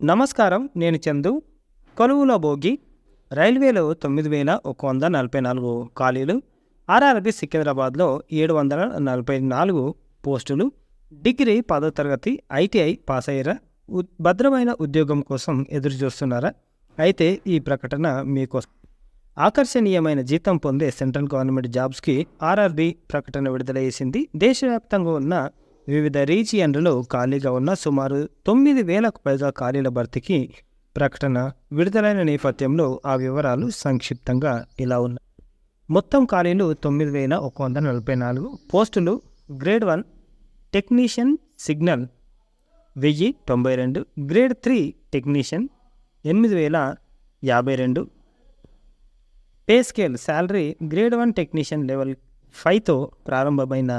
నమస్కారం. నేను చందు. కొలువులో భోగి. రైల్వేలో 9144 ఖాళీలు. ఆర్ఆర్బీ సికింద్రాబాద్లో 744 పోస్టులు. డిగ్రీ 10వ తరగతి ఐటీఐ పాస్ అయ్యారా? భద్రమైన ఉద్యోగం కోసం ఎదురు చూస్తున్నారా? అయితే ఈ ప్రకటన మీకోసం. ఆకర్షణీయమైన జీతం పొందే సెంట్రల్ గవర్నమెంట్ జాబ్స్కి ఆర్ఆర్బీ ప్రకటన విడుదల చేసింది. దేశవ్యాప్తంగా ఉన్న వివిధ రీజియన్లలో ఖాళీగా ఉన్న సుమారు 9,000కు పైగా ఖాళీల భర్తీకి ప్రకటన విడుదలైన నేపథ్యంలో ఆ వివరాలు సంక్షిప్తంగా ఇలా ఉన్నాయి. మొత్తం ఖాళీలు 9,144 పోస్టులు. Grade 1 technician signal 1092, grade 3 technician 8,052. Pay scale salary grade 1 technician level 5తో ప్రారంభమైన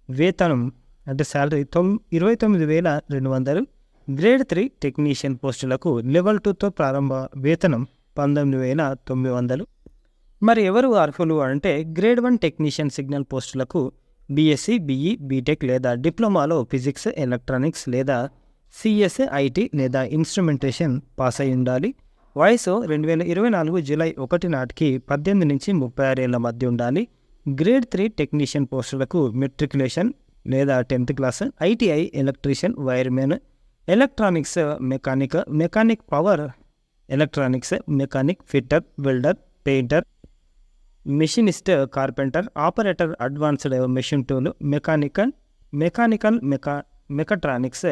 వేతనం అంటే శాలరీ 29,200. గ్రేడ్ 3 టెక్నీషియన్ పోస్టులకు లెవెల్ 2తో ప్రారంభ వేతనం 19,900. మరి ఎవరు అర్హులు అంటే గ్రేడ్ 1 టెక్నీషియన్ సిగ్నల్ పోస్టులకు బీఎస్సీ, బీఈ, బీటెక్ లేదా డిప్లొమాలో ఫిజిక్స్, ఎలక్ట్రానిక్స్ లేదా సిఎస్, ఐటీ లేదా ఇన్స్ట్రుమెంటేషన్ పాస్ అయి ఉండాలి. వయసు 2024 జూలై 1 నాటికి 18 నుంచి 36 ఏళ్ల మధ్య ఉండాలి. గ్రేడ్ 3 టెక్నీషియన్ పోస్టులకు మెట్రికులేషన్ లేదా 10th class, ITI, electrician, wiremen, electronics mechanic power electronics, mechanic, fitter, welder, painter, machinist, carpenter, operator, advanced machine tool, mechatronics,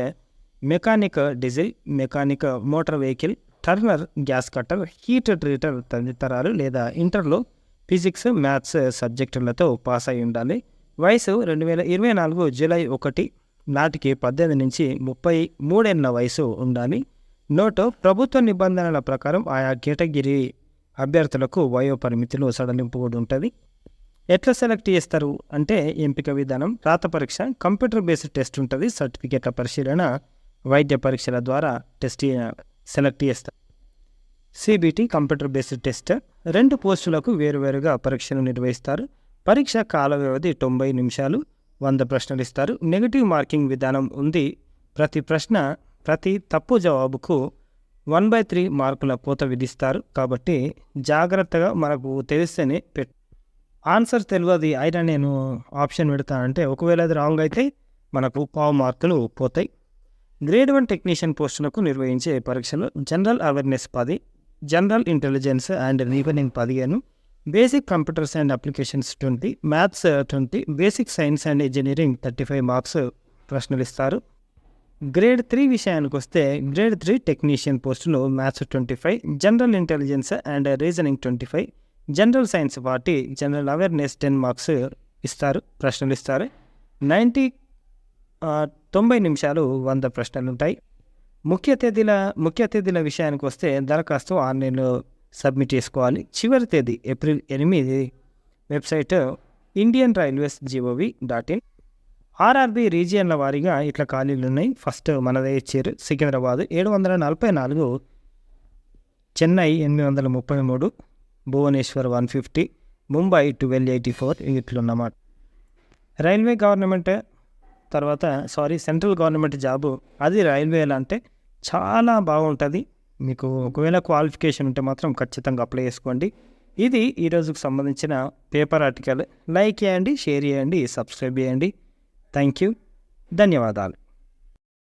mechanic diesel, mechanic motor vehicle, Turner, gas cutter, heat treater తదితరాలు లేదా ఇంటర్లో physics, maths సబ్జెక్టులతో pass అయి ఉండాలి. వయసు 2024 July 1 నాటికి 18 నుంచి 33 ఏళ్ల వయసు ఉండాలి. నోటు: ప్రభుత్వ నిబంధనల ప్రకారం ఆయా కేటగిరీ అభ్యర్థులకు వయో పరిమితిలో సడలింపు కూడా ఉంటుంది. ఎట్లా సెలెక్ట్ చేస్తారు అంటే ఎంపిక విధానం: రాత పరీక్ష, కంప్యూటర్ బేస్డ్ టెస్ట్ ఉంటుంది, సర్టిఫికేట్ల పరిశీలన, వైద్య పరీక్షల ద్వారా సెలెక్ట్ చేస్తారు. CBT computer based test. 2 పోస్టులకు వేరువేరుగా పరీక్షలు నిర్వహిస్తారు. పరీక్ష కాల వ్యవధి 90 నిమిషాలు. 100 ప్రశ్నలు ఇస్తారు. నెగిటివ్ మార్కింగ్ విధానం ఉంది. ప్రతి తప్పు జవాబుకు 1/3 మార్కుల కోత విధిస్తారు. కాబట్టి జాగ్రత్తగా మనకు తెలిస్తేనే ఆన్సర్ తెలియదు అయినా నేను ఆప్షన్ పెడతానంటే ఒకవేళ అది రాంగ్ అయితే మనకు 1/4 మార్కులు పోతాయి. గ్రేడ్ 1 టెక్నీషియన్ పోస్టులకు నిర్వహించే పరీక్షలు: general awareness 10, general intelligence and reasoning 15, basic computers and applications 20, maths 20, basic science and engineering 35 marks ప్రశ్నలు ఇస్తారు. గ్రేడ్ 3 విషయానికి వస్తే గ్రేడ్ 3 టెక్నీషియన్ పోస్టులు maths 25, general intelligence and reasoning 25, general science 40, general awareness 10 marks ఇస్తారు, ప్రశ్నలు ఇస్తారు. 90 నిమిషాలు 100 ప్రశ్నలు ఉంటాయి. ముఖ్య తేదీల విషయానికి వస్తే దరఖాస్తు ఆన్లైన్లో సబ్మిట్ చేసుకోవాలి. చివరి తేదీ April 8. Website Indian railways gov.in. RRB రీజియన్ల వారీగా ఇట్లా ఖాళీలు ఉన్నాయి. ఫస్ట్ మనదే ఇచ్చారు. సికింద్రాబాద్ 744, చెన్నై 833, భువనేశ్వర్ 150, ముంబై 1284 ఇట్లున్నమాట. రైల్వే గవర్నమెంట్ తర్వాత సెంట్రల్ గవర్నమెంట్ జాబు అది రైల్వేలో అంటే చాలా బాగుంటుంది. మీకు ఒకవేళ క్వాలిఫికేషన్ ఉంటే మాత్రం ఖచ్చితంగా అప్లై చేసుకోండి. ఇది ఈరోజుకు సంబంధించిన పేపర్ ఆర్టికల్. లైక్ చేయండి, షేర్ చేయండి, సబ్స్క్రైబ్ చేయండి. Thank you. ధన్యవాదాలు.